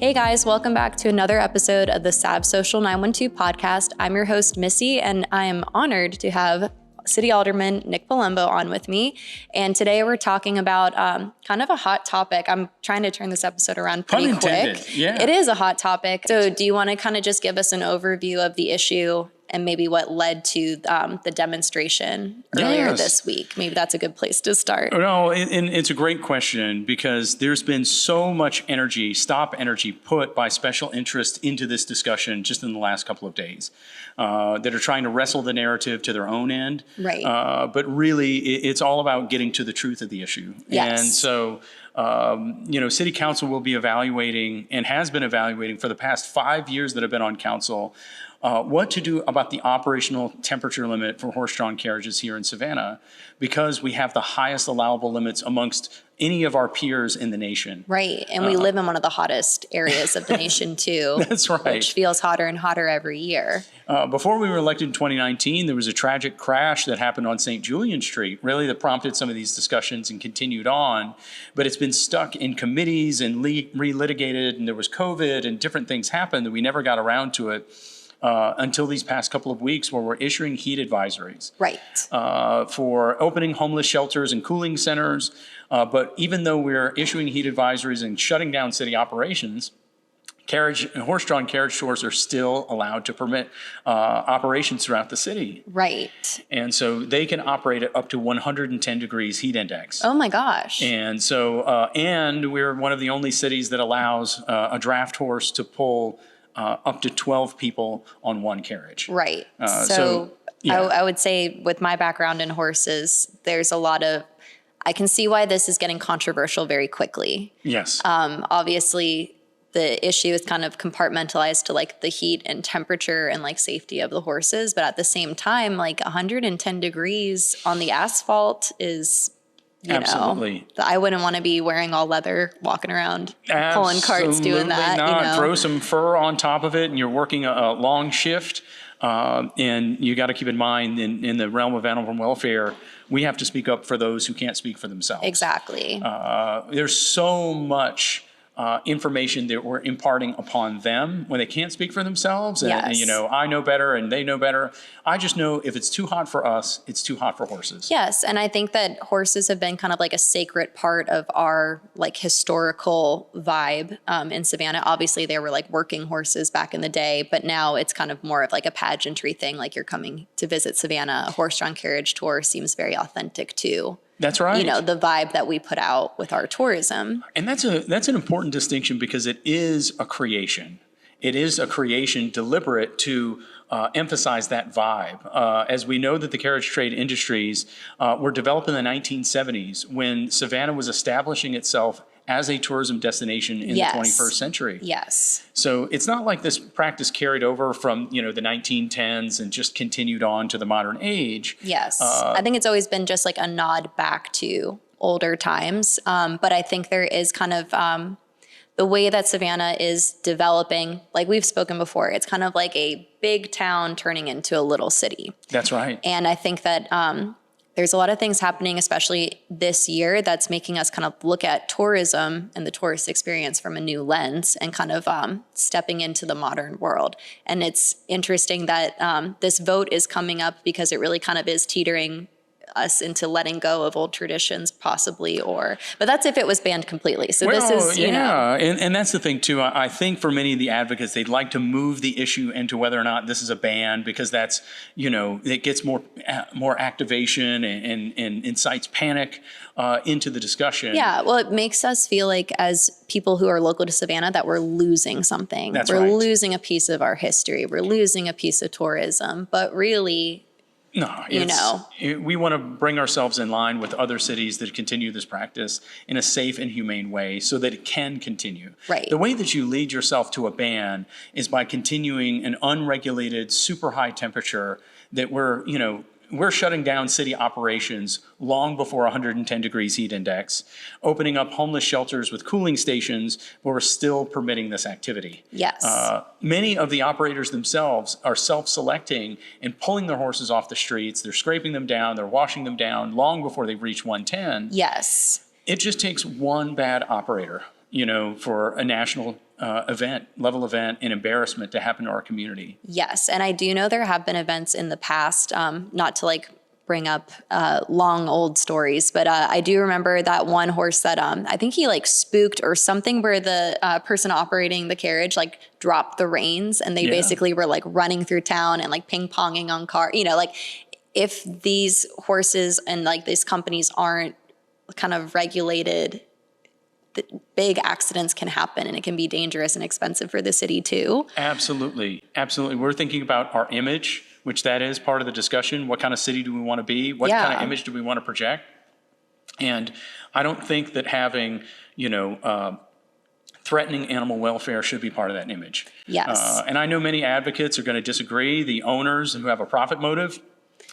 Hey guys, welcome back to another episode of the Sav Social 912 podcast. I'm your host, Missy, and I am honored to have City Alderman Nick Palumbo on with me. And today we're talking about kind of a hot topic. I'm trying to turn this episode around pretty quick. Yeah. It is a hot topic. So do you want to kind of just give us an overview of the issue and maybe what led to the demonstration earlier this week? Maybe that's a good place to start. No, and it's a great question because there's been so much energy, put by special interest into this discussion just in the last couple of days that are trying to wrestle the narrative to their own end. Right. But really, it's all about getting to the truth of the issue. Yes. And so, City Council will be evaluating and has been evaluating for the past 5 years that I've been on council what to do about the operational temperature limit for horse-drawn carriages here in Savannah, because we have the highest allowable limits amongst any of our peers in the nation. Right, and we live in one of the hottest areas of the nation too. That's right. Which feels hotter and hotter every year. Before we were elected in 2019, there was a tragic crash that happened on St. Julian Street, really that prompted some of these discussions and continued on, but it's been stuck in committees and relitigated, and there was COVID and different things happened that we never got around to it. Until these past couple of weeks where we're issuing heat advisories. Right. For opening homeless shelters and cooling centers. But even though we're issuing heat advisories and shutting down city operations, horse-drawn carriage tours are still allowed to permit operations throughout the city. Right. And so they can operate at up to 110 degrees heat index. Oh my gosh. And so, and we're one of the only cities that allows a draft horse to pull up to 12 people on one carriage. Right. Yeah. I would say with my background in horses, there's a lot of, I can see why this is getting controversial very quickly. Yes. Obviously, the issue is kind of compartmentalized to like the heat and temperature and like safety of the horses. But at the same time, like 110 degrees on the asphalt is... Absolutely. I wouldn't want to be wearing all leather, walking around, pulling carts, doing that. Not. Throw some fur on top of it, and you're working a long shift. And you got to keep in mind, in the realm of animal welfare, we have to speak up for those who can't speak for themselves. Exactly. There's so much information that we're imparting upon them when they can't speak for themselves. Yes. And, I know better and they know better. I just know if it's too hot for us, it's too hot for horses. Yes. And I think that horses have been kind of like a sacred part of our like historical vibe in Savannah. Obviously, they were like working horses back in the day, but now it's kind of more of like a pageantry thing. Like you're coming to visit Savannah, a horse-drawn carriage tour seems very authentic too. That's right. The vibe that we put out with our tourism. And that's an important distinction because it is a creation. It is a creation deliberate to emphasize that vibe. As we know that the carriage trade industries were developed in the 1970s when Savannah was establishing itself as a tourism destination in the 21st century. Yes. So it's not like this practice carried over from, the 1910s and just continued on to the modern age. Yes. I think it's always been just like a nod back to older times. But I think there is kind of the way that Savannah is developing, like we've spoken before, it's kind of like a big town turning into a little city. That's right. And I think that there's a lot of things happening, especially this year, that's making us kind of look at tourism and the tourist experience from a new lens and kind of stepping into the modern world. And it's interesting that this vote is coming up because it really kind of is teetering us into letting go of old traditions possibly, but that's if it was banned completely. So this is, And that's the thing too. I think for many of the advocates, they'd like to move the issue into whether or not this is a ban because that's, it gets more activation and incites panic into the discussion. Yeah, well, it makes us feel like as people who are local to Savannah that we're losing something. We're losing a piece of our history. We're losing a piece of tourism, but really... No, we want to bring ourselves in line with other cities that continue this practice in a safe and humane way so that it can continue. Right. The way that you lead yourself to a ban is by continuing an unregulated, super high temperature that we're shutting down city operations long before 110 degrees heat index, opening up homeless shelters with cooling stations, but we're still permitting this activity. Yes. Many of the operators themselves are self-selecting and pulling their horses off the streets. They're scraping them down. They're washing them down long before they reach 110. Yes. It just takes one bad operator for a national level event and embarrassment to happen to our community. Yes, and I do know there have been events in the past, not to like bring up long old stories, but I do remember that one horse that I think he like spooked or something, where the person operating the carriage like dropped the reins, and they basically were like running through town and like ping ponging on car. Like if these horses and like these companies aren't kind of regulated, the big accidents can happen, and it can be dangerous and expensive for the city too. Absolutely. Absolutely. We're thinking about our image, which that is part of the discussion. What kind of city do we want to be? What kind of image do we want to project? And I don't think that having, threatening animal welfare should be part of that image. Yes. And I know many advocates are going to disagree. The owners who have a profit motive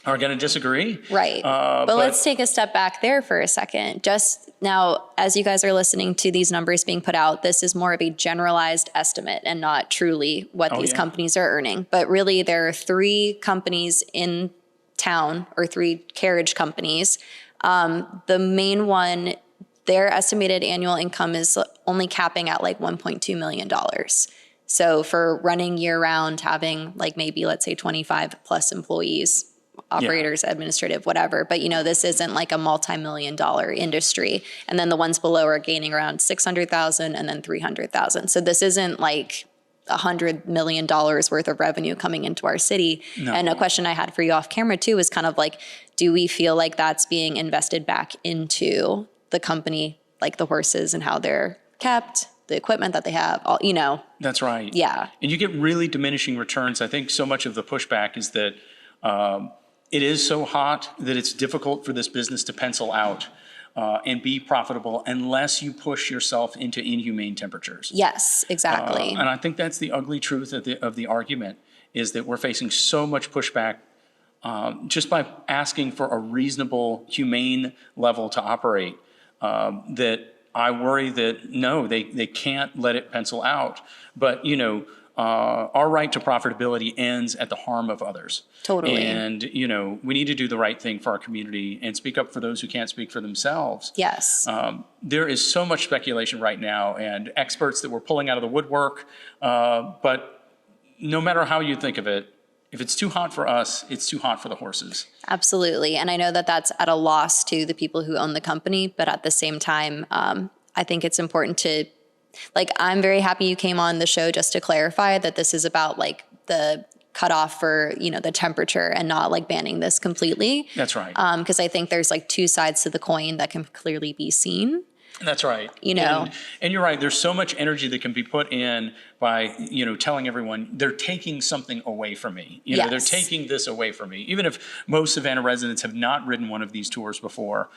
are going to disagree. Right. But let's take a step back there for a second. Just now, as you guys are listening to these numbers being put out, this is more of a generalized estimate and not truly what these companies are earning. But really, there are 3 companies in town, or 3 carriage companies. The main one, their estimated annual income is only capping at like $1.2 million. So for running year round, having like maybe, let's say 25 plus employees, operators, administrative, whatever. But, this isn't like a multi-million-dollar industry. And then the ones below are gaining around 600,000 and then 300,000. So this isn't like $100 million worth of revenue coming into our city. No. And a question I had for you off camera too is kind of like, do we feel like that's being invested back into the company, like the horses and how they're kept, the equipment that they have, all, That's right. Yeah. And you get really diminishing returns. I think so much of the pushback is that it is so hot that it's difficult for this business to pencil out and be profitable unless you push yourself into inhumane temperatures. Yes, exactly. And I think that's the ugly truth of the argument, is that we're facing so much pushback just by asking for a reasonable, humane level to operate, that I worry that, no, they can't let it pencil out. But, our right to profitability ends at the harm of others. Totally. And, we need to do the right thing for our community and speak up for those who can't speak for themselves. Yes. There is so much speculation right now, and experts that we're pulling out of the woodwork. But no matter how you think of it, if it's too hot for us, it's too hot for the horses. Absolutely. And I know that that's at a loss to the people who own the company, but at the same time, I think it's important to, like, I'm very happy you came on the show just to clarify that this is about like the cutoff for, the temperature and not like banning this completely. That's right. Because I think there's like 2 sides to the coin that can clearly be seen. That's right. And you're right. There's so much energy that can be put in by, telling everyone they're taking something away from me. They're taking this away from me. Even if most Savannah residents have not ridden one of these tours before,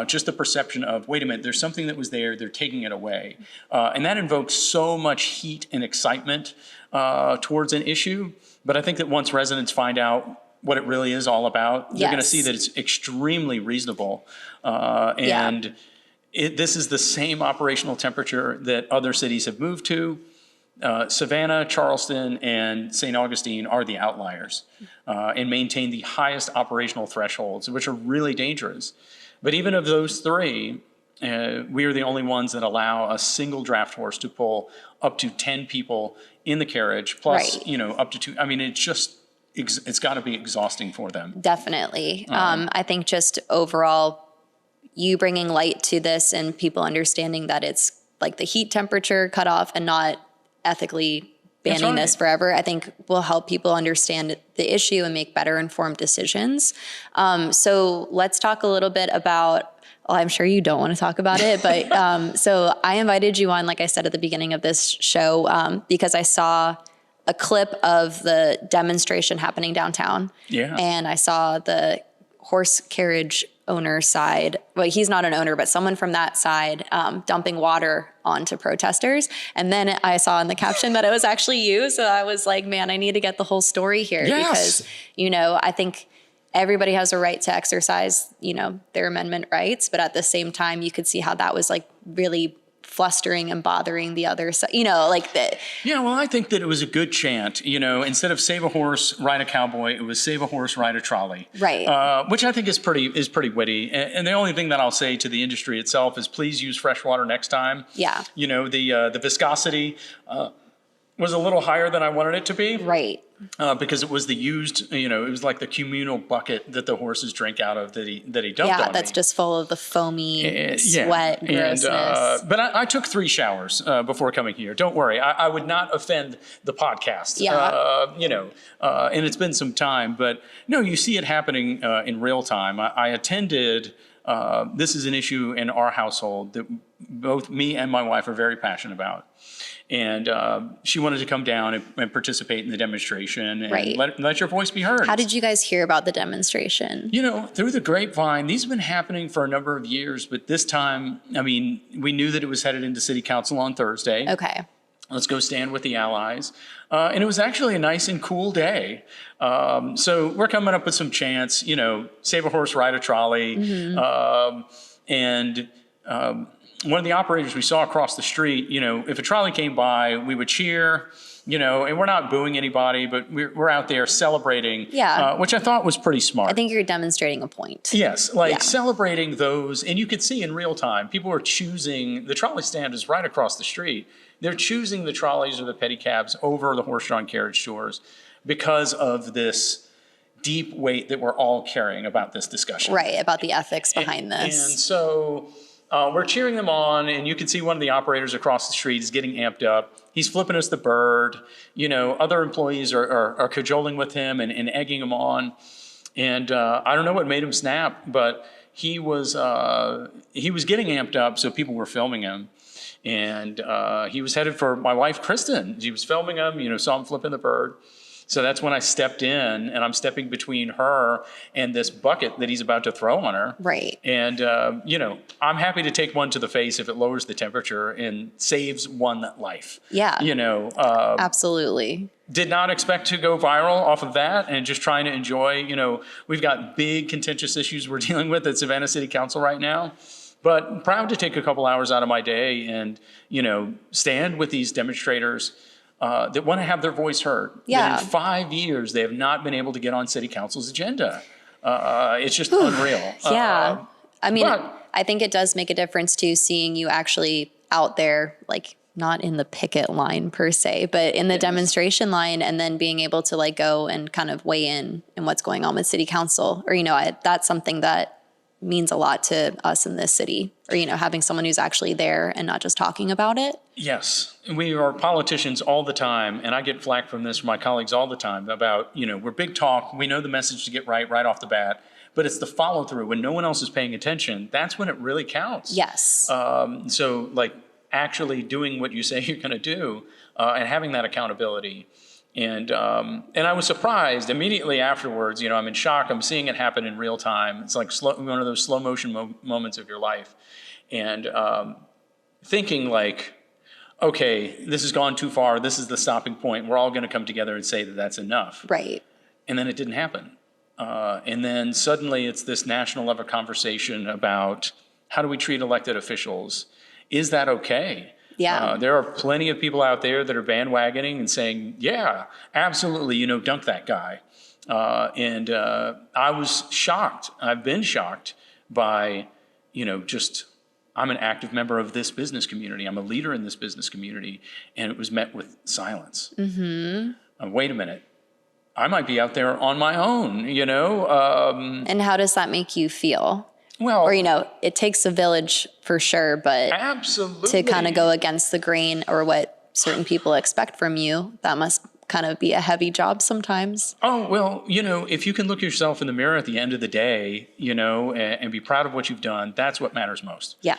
just the perception of, wait a minute, there's something that was there, they're taking it away. And that invokes so much heat and excitement towards an issue. But I think that once residents find out what it really is all about, they're going to see that it's extremely reasonable. This is the same operational temperature that other cities have moved to. Savannah, Charleston, and St. Augustine are the outliers and maintain the highest operational thresholds, which are really dangerous. But even of those 3, we are the only ones that allow a single draft horse to pull up to 10 people in the carriage, plus, up to 2. I mean, it's got to be exhausting for them. Definitely. I think just overall, you bringing light to this and people understanding that it's like the heat temperature cutoff and not ethically banning this forever, I think will help people understand the issue and make better informed decisions. So let's talk a little bit about, well, I'm sure you don't want to talk about it, but so I invited you on, like I said at the beginning of this show, because I saw a clip of the demonstration happening downtown. Yeah. And I saw the horse carriage owner side, well, he's not an owner, but someone from that side dumping water onto protesters. And then I saw in the caption that it was actually you. So I was like, man, I need to get the whole story here. Yes. Because, I think everybody has a right to exercise, their amendment rights. But at the same time, you could see how that was like really flustering and bothering the other side, like that. Yeah, well, I think that it was a good chant. Instead of save a horse, ride a cowboy, it was save a horse, ride a trolley. Right. Which I think is pretty witty. And the only thing that I'll say to the industry itself is please use fresh water next time. Yeah. The viscosity was a little higher than I wanted it to be. Right. Because it was the used, it was like the communal bucket that the horses drink out of that he dumped on me. Yeah, that's just full of the foamy sweat, grossness. But I took 3 showers before coming here. Don't worry, I would not offend the podcast. Yeah. And it's been some time, but no, you see it happening in real time. I attended. This is an issue in our household that both me and my wife are very passionate about. And she wanted to come down and participate in the demonstration and let your voice be heard. How did you guys hear about the demonstration? Through the grapevine. These have been happening for a number of years, but this time, we knew that it was headed into City Council on Thursday. Okay. Let's go stand with the allies. And it was actually a nice and cool day. So we're coming up with some chants, save a horse, ride a trolley. One of the operators we saw across the street, if a trolley came by, we would cheer, and we're not booing anybody, but we're out there celebrating, which I thought was pretty smart. I think you're demonstrating a point. Yes, celebrating those, and you could see in real time, people were choosing, the trolley stand is right across the street. They're choosing the trolleys or the pedicabs over the horse-drawn carriage tours because of this deep weight that we're all carrying about this discussion. Right, about the ethics behind this. And so we're cheering them on, and you can see one of the operators across the street is getting amped up. He's flipping us the bird. Other employees are cajoling with him and egging him on. And I don't know what made him snap, but he was getting amped up, so people were filming him. And he was headed for my wife, Kristen. She was filming him, saw him flipping the bird. So that's when I stepped in, and I'm stepping between her and this bucket that he's about to throw on her. Right. And, I'm happy to take one to the face if it lowers the temperature and saves one life. Yeah. Absolutely. Did not expect to go viral off of that, and just trying to enjoy, we've got big contentious issues we're dealing with at Savannah City Council right now. But proud to take a couple hours out of my day and, stand with these demonstrators that want to have their voice heard. Yeah. That in 5 years, they have not been able to get on City Council's agenda. It's just unreal. Yeah. I think it does make a difference too, seeing you actually out there, like not in the picket line per se, but in the demonstration line, and then being able to go and kind of weigh in what's going on with City Council. Or, that's something that means a lot to us in this city, or, having someone who's actually there and not just talking about it. Yes. We are politicians all the time, and I get flack from this from my colleagues all the time about, we're big talk. We know the message to get right off the bat, but it's the follow through when no one else is paying attention. That's when it really counts. Yes. So actually doing what you say you're going to do, and having that accountability. And I was surprised immediately afterwards. I'm in shock. I'm seeing it happen in real time. It's like one of those slow motion moments of your life. And thinking okay, this has gone too far. This is the stopping point. We're all going to come together and say that that's enough. Right. And then it didn't happen. And then suddenly it's this national level conversation about how do we treat elected officials? Is that okay? Yeah. There are plenty of people out there that are bandwagoning and saying, yeah, absolutely, dunk that guy. And I was shocked. I've been shocked by, I'm an active member of this business community. I'm a leader in this business community. And it was met with silence. Mm-hmm. Wait a minute. I might be out there on my own, And how does that make you feel? Well, or, it takes a village for sure, but absolutely, to kind of go against the grain or what certain people expect from you, that must kind of be a heavy job sometimes. Oh, well, if you can look yourself in the mirror at the end of the day, and be proud of what you've done, that's what matters most. Yeah.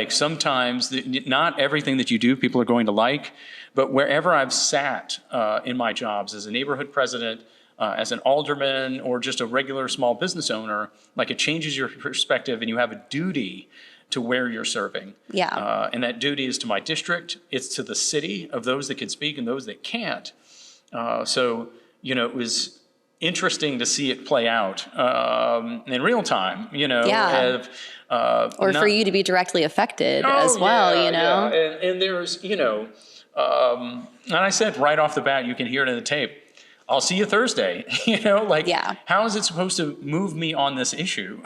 Sometimes not everything that you do, people are going to like, but wherever I've sat in my jobs as a neighborhood president, as an alderman, or just a regular small business owner, it changes your perspective, and you have a duty to where you're serving. Yeah. And that duty is to my district. It's to the city, of those that can speak and those that can't. It was interesting to see it play out in real time, Yeah. Or for you to be directly affected as well, Yeah. And there's, and I said right off the bat, you can hear it in the tape, I'll see you Thursday, how is it supposed to move me on this issue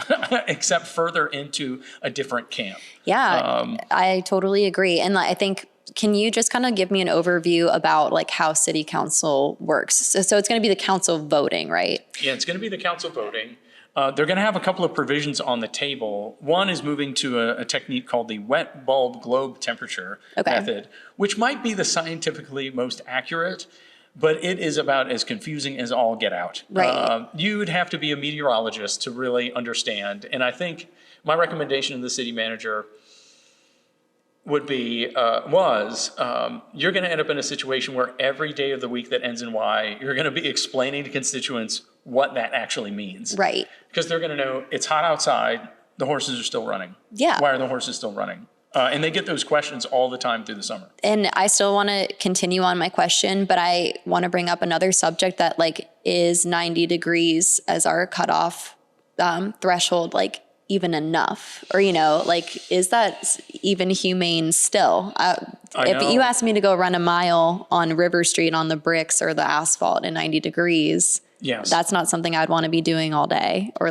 except further into a different camp? Yeah, I totally agree. And I think, can you just kind of give me an overview about like how city council works? So it's going to be the council voting, right? Yeah, it's going to be the council voting. They're going to have a couple of provisions on the table. One is moving to a technique called the wet bulb globe temperature method, which might be the scientifically most accurate, but it is about as confusing as all get out. Right. You would have to be a meteorologist to really understand. And I think my recommendation to the city manager would be, you're going to end up in a situation where every day of the week that ends in Y, you're going to be explaining to constituents what that actually means. Right. Because they're going to know it's hot outside, the horses are still running. Yeah. Why are the horses still running? And they get those questions all the time through the summer. And I still want to continue on my question, but I want to bring up another subject that is 90 degrees as our cutoff threshold, even enough? Or, is that even humane still? If you asked me to go run a mile on River Street on the bricks or the asphalt in 90 degrees, yes, that's not something I'd want to be doing all day. Or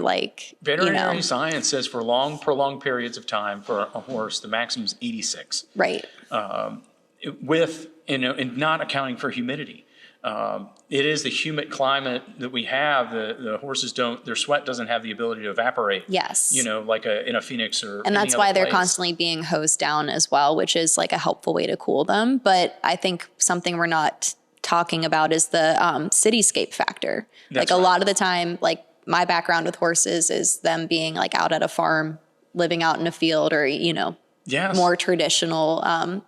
veterinary science says for long, prolonged periods of time for a horse, the maximum is 86. Right. And not accounting for humidity. It is the humid climate that we have. The horses their sweat doesn't have the ability to evaporate. Yes. Like in a Phoenix or and that's why they're constantly being hosed down as well, which is a helpful way to cool them. But I think something we're not talking about is the cityscape factor. That's a lot of the time, my background with horses is them being out at a farm, living out in a field, or yes, more traditional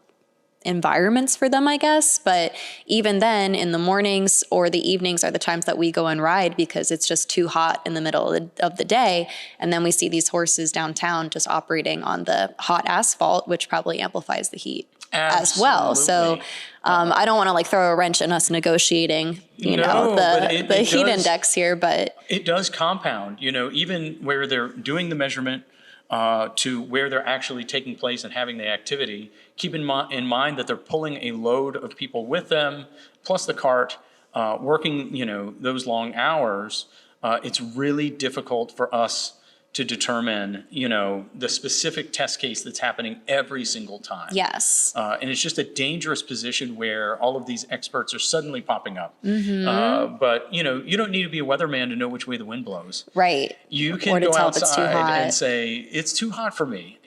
environments for them, I guess. But even then, in the mornings or the evenings are the times that we go and ride because it's just too hot in the middle of the day. And then we see these horses downtown just operating on the hot asphalt, which probably amplifies the heat. Absolutely. As well. So I don't want to throw a wrench in us negotiating, the heat index here, but it does compound, even where they're doing the measurement to where they're actually taking place and having the activity. Keep in mind that they're pulling a load of people with them, plus the cart, working, those long hours. It's really difficult for us to determine, the specific test case that's happening every single time. Yes. And it's just a dangerous position where all of these experts are suddenly popping up. Mm-hmm. But, you don't need to be a weatherman to know which way the wind blows. Right. You can go outside and say, it's too hot for me,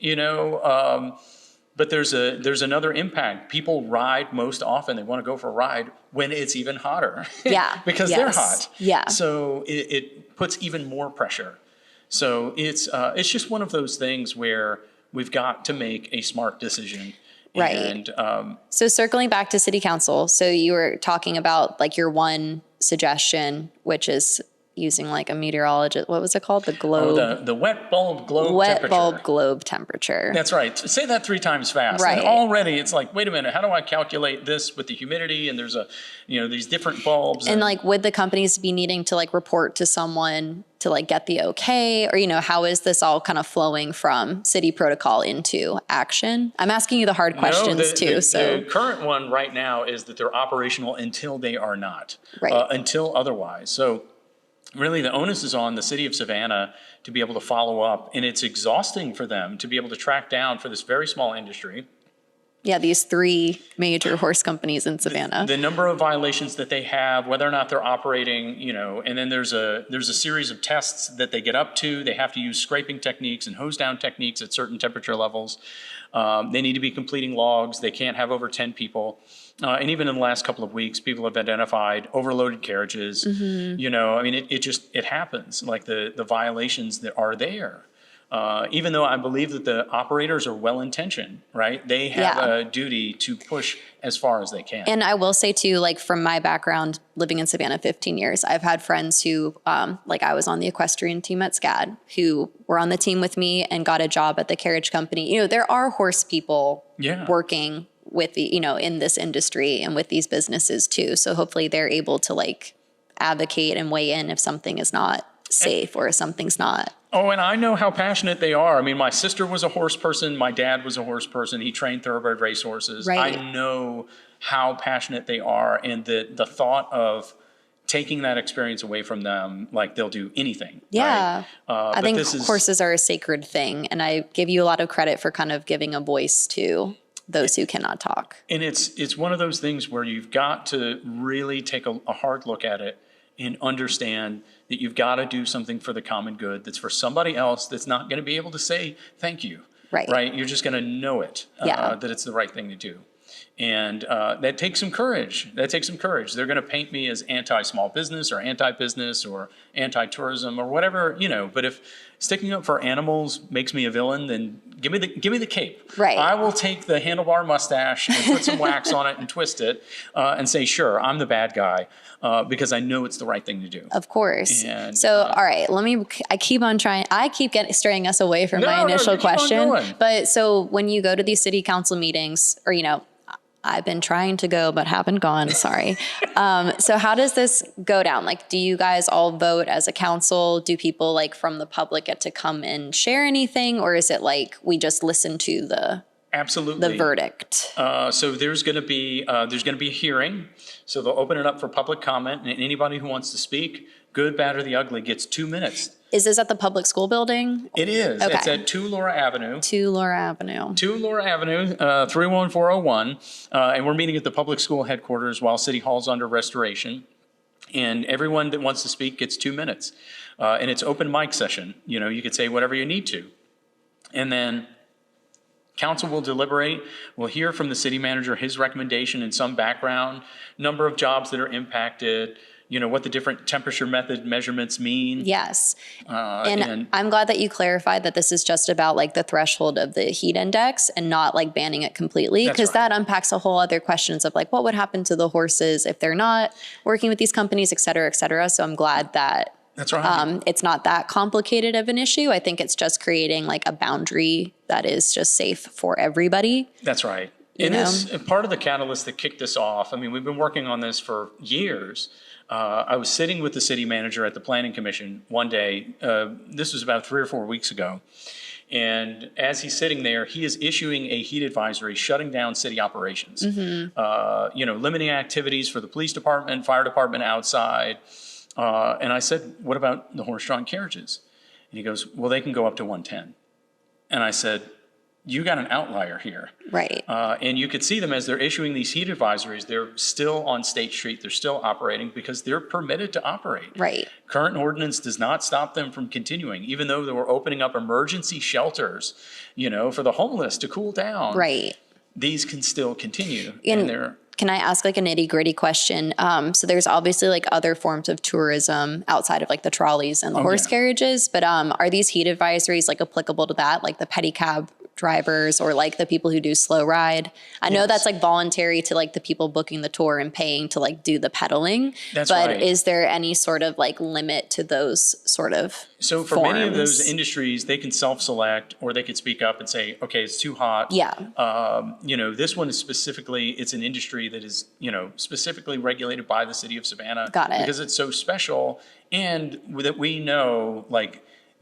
but there's another impact. People ride most often. They want to go for a ride when it's even hotter. Yeah. Because they're hot. Yeah. So it puts even more pressure. So it's just one of those things where we've got to make a smart decision. Right. And so circling back to city council, so you were talking about your one suggestion, which is using a meteorologist. What was it called? The globe. The wet bulb globe temperature. Wet bulb globe temperature. That's right. Say that 3 times fast. Right. And already it's wait a minute, how do I calculate this with the humidity? And there's these different bulbs. And would the companies be needing to report to someone to get the okay? Or, how is this all kind of flowing from city protocol into action? I'm asking you the hard questions too. The current one right now is that they're operational until they are not. Right. Until otherwise. So really the onus is on the city of Savannah to be able to follow up, and it's exhausting for them to be able to track down for this very small industry. Yeah, these 3 major horse companies in Savannah. The number of violations that they have, whether or not they're operating, and then there's a series of tests that they get up to. They have to use scraping techniques and hose down techniques at certain temperature levels. They need to be completing logs. They can't have over 10 people. And even in the last couple of weeks, people have identified overloaded carriages. Mm-hmm. It happens, the violations that are there. Even though I believe that the operators are well-intentioned, right? They have a duty to push as far as they can. And I will say too, from my background living in Savannah 15 years, I've had friends who, I was on the equestrian team at SCAD, who were on the team with me and got a job at the Carriage company. There are horse people working with the, in this industry and with these businesses too. So hopefully they're able to advocate and weigh in if something is not safe or if something's not. Oh, and I know how passionate they are. I mean, my sister was a horse person. My dad was a horse person. He trained thoroughbred racehorses. Right. I know how passionate they are, and the thought of taking that experience away from them, like they'll do anything. Yeah. Right? I think horses are a sacred thing, and I give you a lot of credit for kind of giving a voice to those who cannot talk. And it's one of those things where you've got to really take a hard look at it and understand that you've got to do something for the common good that's for somebody else that's not going to be able to say thank you. Right? You're just going to know it, that it's the right thing to do. And that takes some courage. They're going to paint me as anti-small business or anti-business or anti-tourism or whatever, but if sticking up for animals makes me a villain, then give me the cape. Right. I will take the handlebar mustache and put some wax on it and twist it and say, sure, I'm the bad guy because I know it's the right thing to do. Of course. And, so, all right, I keep straying us away from my initial question. But so when you go to these city council meetings or, I've been trying to go, but haven't gone. Sorry. So how does this go down? Like, do you guys all vote as a council? Do people from the public get to come and share anything? Or is it like we just listen to the verdict? So there's going to be a hearing. So they'll open it up for public comment, and anybody who wants to speak, good, bad, or the ugly, gets 2 minutes. Is this at the public school building? It is. Okay. It's at 2 Laura Avenue. 2 Laura Avenue. 2 Laura Avenue, 31401. And we're meeting at the public school headquarters while City Hall's under restoration. And everyone that wants to speak gets 2 minutes. And it's open mic session. You could say whatever you need to. And then council will deliberate. We'll hear from the city manager, his recommendation and some background, number of jobs that are impacted, what the different temperature method measurements mean. Yes. And I'm glad that you clarified that this is just about the threshold of the heat index and not banning it completely, because that unpacks a whole other questions of what would happen to the horses if they're not working with these companies, et cetera, et cetera. So I'm glad that that's right. It's not that complicated of an issue. I think it's just creating a boundary that is just safe for everybody. That's right. And it's part of the catalyst that kicked this off. I mean, we've been working on this for years. I was sitting with the city manager at the planning commission one day. This was about 3 or 4 weeks ago. And as he's sitting there, he is issuing a heat advisory shutting down city operations. Mm-hmm. Limiting activities for the police department, fire department outside. And I said, what about the horse-drawn carriages? And he goes, well, they can go up to 110. And I said, you got an outlier here. Right. And you could see them as they're issuing these heat advisories. They're still on State Street. They're still operating because they're permitted to operate. Right. Current ordinance does not stop them from continuing, even though they were opening up emergency shelters, for the homeless to cool down. Right. These can still continue. Can I ask a nitty gritty question? So there's obviously other forms of tourism outside of the trolleys and the horse carriages, but are these heat advisories applicable to that, the pedicab drivers or the people who do slow ride? I know that's voluntary to the people booking the tour and paying to do the pedaling. That's but right. Is there any sort of limit to those sort of So for forms? many of those industries, they can self-select or they could speak up and say, okay, it's too hot. Yeah. This one is specifically, it's an industry that is, specifically regulated by the city of Savannah. Got it. Because it's so special and that we know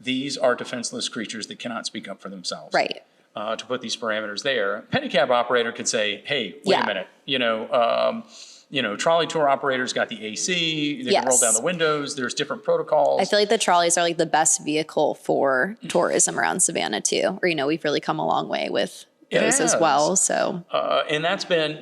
these are defenseless creatures that cannot speak up for themselves. Right. To put these parameters there. Pedicab operator could say, hey, wait a minute, trolley tour operators got the AC, they can roll down the windows, there's different protocols. I feel the trolleys are the best vehicle for tourism around Savannah too. Or, we've really come a long way with those as well. So, and that's been,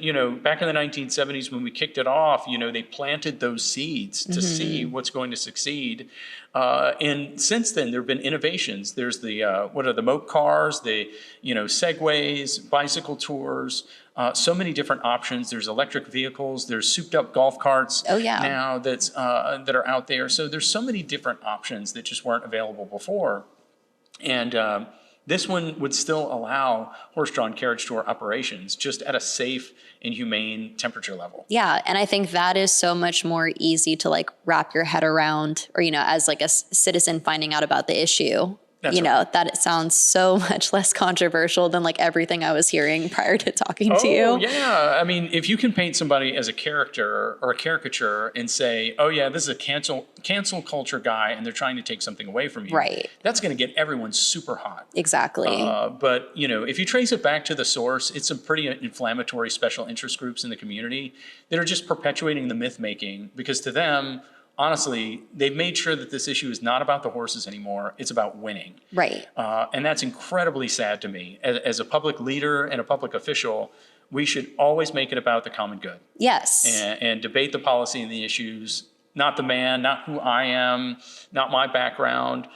back in the 1970s when we kicked it off, they planted those seeds to see what's going to succeed. And since then, there have been innovations. There's the moke cars, the, segways, bicycle tours, so many different options. There's electric vehicles. There's souped up golf carts now that are out there. So there's so many different options that just weren't available before. And this one would still allow horse-drawn carriage tour operations just at a safe and humane temperature level. Yeah, and I think that is so much more easy to wrap your head around, or as a citizen finding out about the issue, That's you know, right. that it sounds so much less controversial than like everything I was hearing prior to talking to you. Oh, yeah. I mean, if you can paint somebody as a character or a caricature and say, oh, yeah, this is a cancel culture guy and they're trying to take something away from you. Right. That's going to get everyone super hot. Exactly. But, you know, if you trace it back to the source, it's some pretty inflammatory special interest groups in the community that are just perpetuating the myth making because to them, honestly, they've made sure that this issue is not about the horses anymore. It's about winning. Right. And that's incredibly sad to me. As a public leader and a public official, we should always make it about the common good. Yes. And debate the policy and the issues, not the man, not who I am, not my background.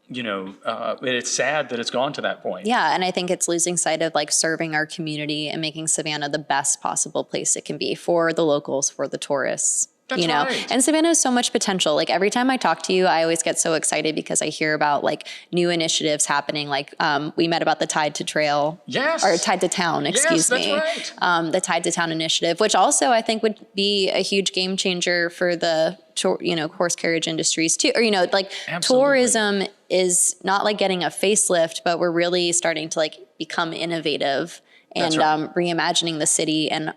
It's sad that it's gone to that point. Yeah, and I think it's losing sight of like serving our community and making Savannah the best possible place it can be for the locals, for the tourists. That's you know, right. And Savannah has so much potential. Like every time I talk to you, I always get so excited because I hear about like new initiatives happening. Like we met about the Tide to Trail, Yes. or Tide to Town, excuse me. Yes, that's right. The Tide to Town initiative, which also I think would be a huge game changer for the horse carriage industries too. Or like Absolutely. tourism is not like getting a facelift, but we're really starting to like become innovative and That's right. reimagining the city and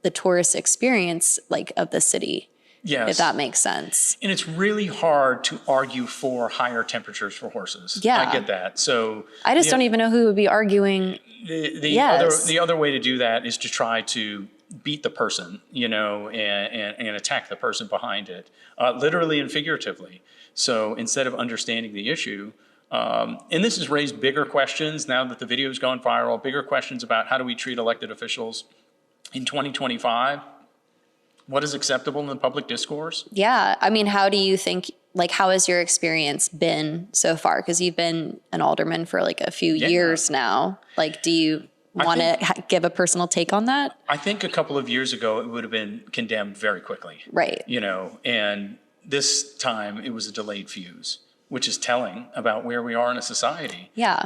the tourist experience like of the city. Yes. If that makes sense. And it's really hard to argue for higher temperatures for horses. Yeah. I get that. So I just don't even know who would be arguing. the other way to do that is to try to beat the person, and attack the person behind it, literally and figuratively. So instead of understanding the issue, and this has raised bigger questions now that the video has gone viral, bigger questions about how do we treat elected officials in 2025? What is acceptable in the public discourse? Yeah. I mean, how do you think, like, how has your experience been so far? Because you've been an alderman for like a few years now. Like, do you want to give a personal take on that? I think a couple of years ago, it would have been condemned very quickly. Right. And this time it was a delayed fuse, which is telling about where we are in a society. Yeah.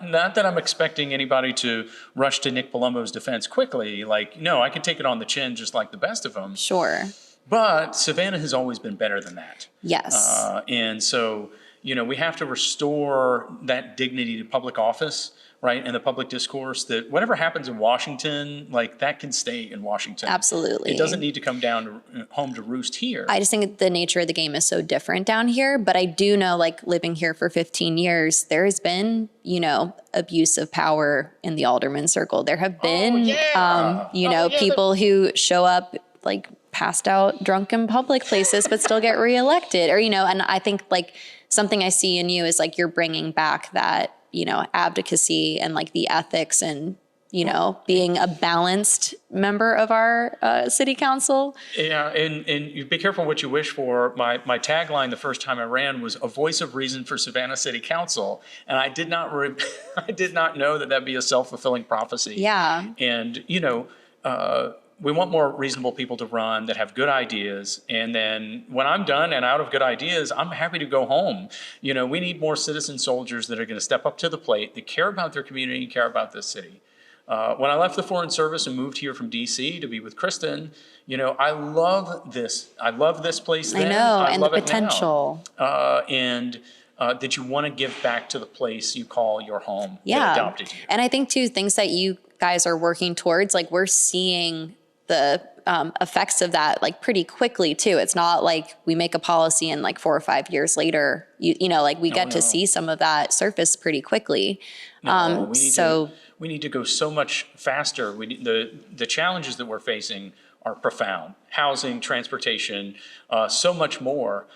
Not that I'm expecting anybody to rush to Nick Palumbo's defense quickly. Like, no, I can take it on the chin just like the best of them. Sure. But Savannah has always been better than that. Yes. And so, we have to restore that dignity to public office, right? And the public discourse that whatever happens in Washington, like that can stay in Washington. Absolutely. It doesn't need to come down home to roost here. I just think the nature of the game is so different down here. But I do know, like living here for 15 years, there has been, abuse of power in the alderman circle. There have been, people who show up like passed out drunk in public places, but still get reelected or, and I think like something I see in you is like you're bringing back that, advocacy and like the ethics and, being a balanced member of our city council. Yeah, and you be careful what you wish for. My tagline the first time I ran was a voice of reason for Savannah City Council, and I did not I did not know that that'd be a self-fulfilling prophecy. Yeah, and we want more reasonable people to run that have good ideas. And then when I'm done and out of good ideas, I'm happy to go home. We need more citizen soldiers that are going to step up to the plate, that care about their community, care about this city. When I left the Foreign Service and moved here from DC to be with Kristen, I love this. I love this place then. I know, I and love the it potential. now. That you want to give back to the place you call your home that adopted you. And I think too, things that you guys are working towards, like we're seeing the effects of that like pretty quickly too. It's not like we make a policy and like 4 or 5 years later, we get to see some of that surface pretty quickly. We need to go so much faster. The challenges that we're facing are profound. Housing, transportation, so much more.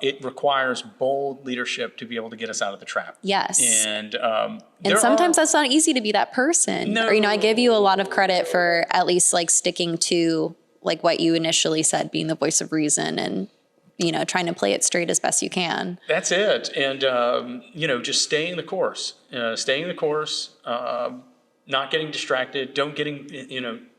It requires bold leadership to be able to get us out of the trap. Yes. And sometimes that's not easy to be that person. No. Or, I give you a lot of credit for at least like sticking to like what you initially said, being the voice of reason and, trying to play it straight as best you can. That's it. And, just staying the course, not getting distracted,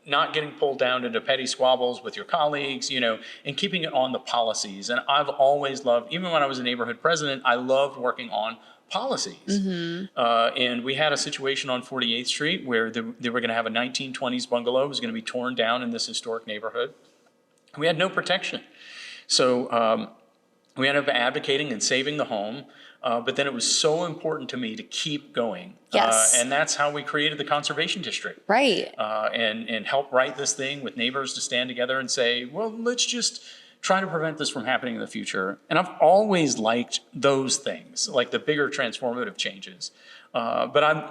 not getting pulled down into petty squabbles with your colleagues, and keeping it on the policies. And I've always loved, even when I was a neighborhood president, I loved working on policies. Mm-hmm. And we had a situation on 48th Street where they were going to have a 1920s bungalow. It was going to be torn down in this historic neighborhood. We had no protection. So We ended up advocating and saving the home. But then it was so important to me to keep going. Yes. And that's how we created the Conservation District. Right. And help write this thing with neighbors to stand together and say, well, let's just try to prevent this from happening in the future. And I've always liked those things, like the bigger transformative changes. But I'm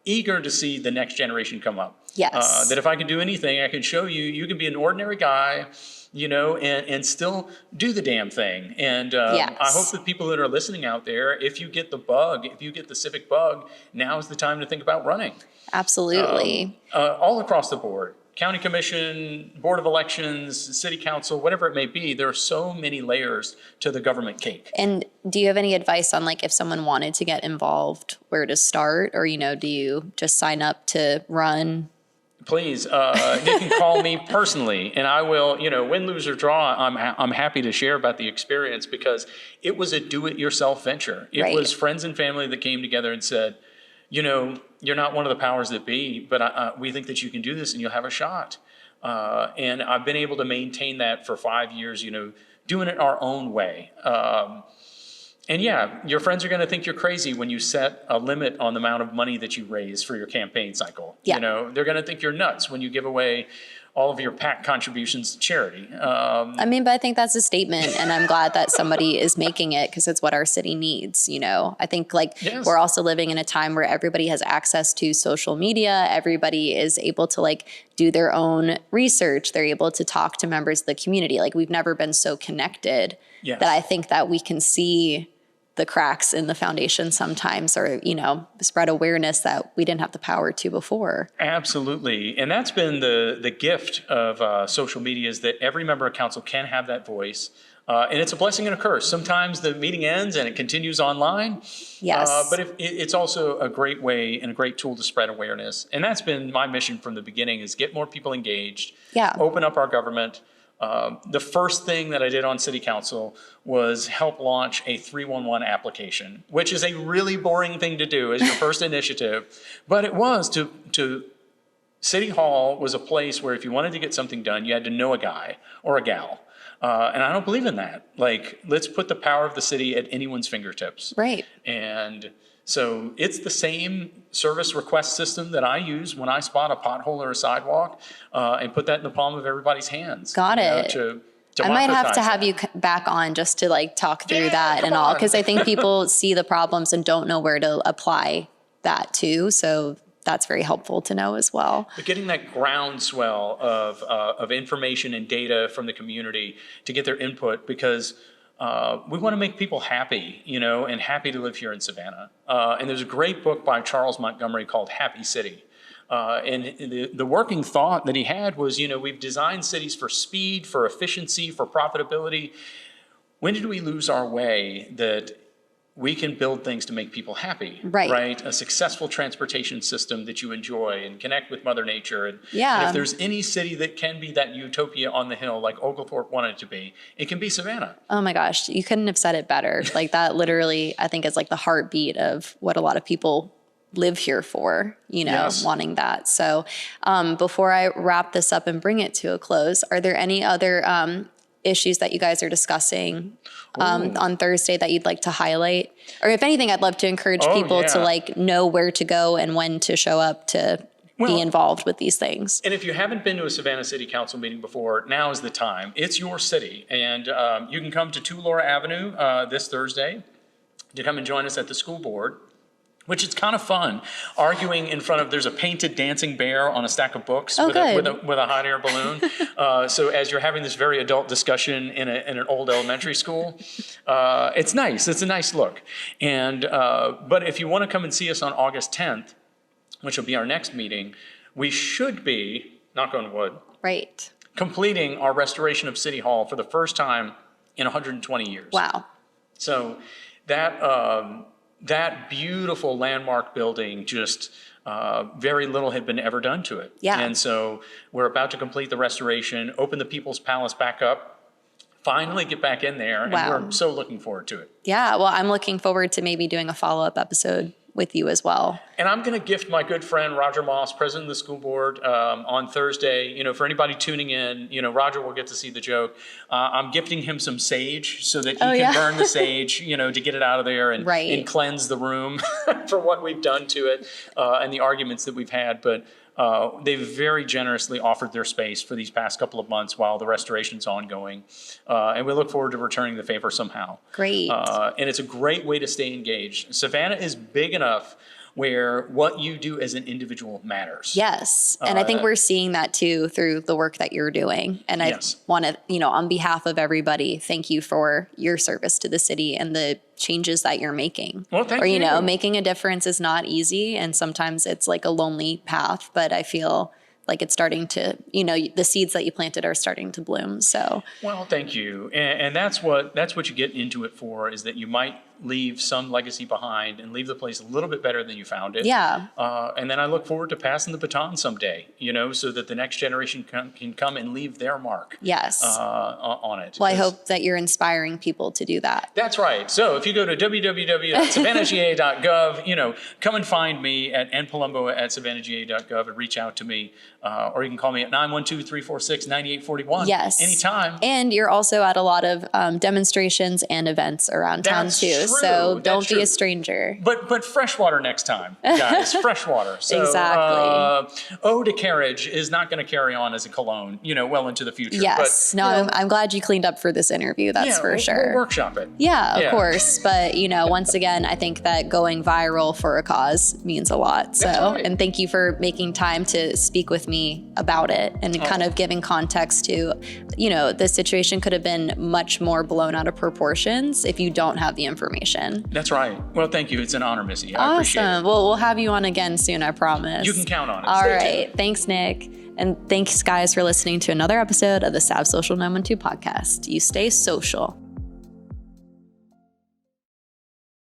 eager to see the next generation come up. Yes. That if I can do anything, I can show you, you can be an ordinary guy, and still do the damn thing. And Yes. I hope that people that are listening out there, if you get the bug, if you get the civic bug, now is the time to think about running. Absolutely. All across the board. County Commission, Board of Elections, City Council, whatever it may be, there are so many layers to the government cake. And do you have any advice on like if someone wanted to get involved, where to start? Or, do you just sign up to run? Please, you can call me personally, and I will, win, lose, or draw, I'm happy to share about the experience, because it was a do-it-yourself venture. It Right. was friends and family that came together and said, you're not one of the powers that be, but we think that you can do this and you'll have a shot. And I've been able to maintain that for 5 years, doing it our own way. And yeah, your friends are going to think you're crazy when you set a limit on the amount of money that you raise for your campaign cycle. Yeah. They're going to think you're nuts when you give away all of your PAC contributions to charity. But I think that's a statement, and I'm glad that somebody is making it, because it's what our city needs. I think Yes. we're also living in a time where everybody has access to social media. Everybody is able to do their own research. They're able to talk to members of the community. We've never been so connected. Yes. That I think that we can see the cracks in the foundation sometimes, or, spread awareness that we didn't have the power to before. Absolutely. And that's been the gift of social media, is that every member of council can have that voice. And it's a blessing and a curse. Sometimes the meeting ends and it continues online. Yes. But it's also a great way and a great tool to spread awareness. And that's been my mission from the beginning, is get more people engaged, Yeah. open up our government. The first thing that I did on city council was help launch a 311 application, which is a really boring thing to do as your first initiative. But it was to City Hall was a place where if you wanted to get something done, you had to know a guy or a gal. And I don't believe in that. Let's put the power of the city at anyone's fingertips. Right. And so it's the same service request system that I use when I spot a pothole or a sidewalk, and put that in the palm of everybody's hands. Got it. To I might have to democratize have that. you back on just to talk through Yeah, that come and all, on. because I think people see the problems and don't know where to apply that to. So that's very helpful to know as well. But getting that groundswell of information and data from the community to get their input, because we want to make people happy, and happy to live here in Savannah. And there's a great book by Charles Montgomery called Happy City. And the working thought that he had was, we've designed cities for speed, for efficiency, for profitability. When did we lose our way that we can build things to make people happy? Right. A successful transportation system that you enjoy and connect with Mother Nature. And Yeah. if there's any city that can be that utopia on the hill, like Oglethorpe wanted it to be, it can be Savannah. Oh my gosh, you couldn't have said it better. That literally, I think, is the heartbeat of what a lot of people live here for, Yes. wanting that. So before I wrap this up and bring it to a close, are there any other issues that you guys are discussing on Thursday that you'd like to highlight? Or if anything, I'd love to encourage people to know where to go and when to show up to be involved with these things. And if you haven't been to a Savannah City Council meeting before, now is the time. It's your city. And you can come to 2 Laura Avenue this Thursday to come and join us at the school board, which is kind of fun, arguing in front of, there's a painted dancing bear on a stack of books with a hot air balloon. So as you're having this very adult discussion in an old elementary school, it's nice. It's a nice look. And but if you want to come and see us on August 10th, which will be our next meeting, we should be, knock on wood, Right. completing our restoration of City Hall for the first time in 120 years. Wow. So that beautiful landmark building, just very little had been ever done to it. Yeah. And so we're about to complete the restoration, open the People's Palace back up, finally get back in there, and Wow. we're so looking forward to it. Yeah. Well, I'm looking forward to maybe doing a follow-up episode with you as well. And I'm going to gift my good friend Roger Moss, president of the school board, on Thursday. You know, for anybody tuning in, you know, Roger will get to see the joke. I'm gifting him some sage so that he can burn the sage, you know, to get it out of there and cleanse the room for what we've done to it and the arguments that we've had. But they've very generously offered their space for these past couple of months while the restoration's ongoing. And we look forward to returning the favor somehow. Great. And it's a great way to stay engaged. Savannah is big enough where what you do as an individual matters. Yes. And I think we're seeing that too through the work that you're doing. And I want to, you know, on behalf of everybody, thank you for your service to the city and the changes that you're making. Well, thank you. You know, making a difference is not easy. And sometimes it's like a lonely path, but I feel like it's starting to, you know, the seeds that you planted are starting to bloom. So, well, thank you. And that's what you get into it for, is that you might leave some legacy behind and leave the place a little bit better than you found it. Yeah. And then I look forward to passing the baton someday, you know, so that the next generation can come and leave their mark. Yes. On it. Well, I hope that you're inspiring people to do that. That's right. So if you go to www.savannahga.gov, you know, come and find me at npalumbo@savannahga.gov and reach out to me. Or you can call me at 912-346-9841. Yes. Anytime. And you're also at a lot of demonstrations and events around town too. True. So don't be a stranger. But freshwater next time, guys. Freshwater. So, exactly. Eau de Carriage is not going to carry on as a cologne, you know, well into the future. Yes. But, I'm glad you cleaned up for this interview. That's for sure. We'll workshop it. Yeah, of course. But, you know, once again, I think that going viral for a cause means a lot. So, right. And thank you for making time to speak with me about it and kind of giving context to, you know, the situation could have been much more blown out of proportions if you don't have the information. That's right. Well, thank you. It's an honor, Missy. I appreciate it. Awesome. Well, we'll have you on again soon, I promise. You can count on it. All Stay right. tuned. Thanks, Nick. And thanks, guys, for listening to another episode of the Sav Social 912 podcast. You stay social.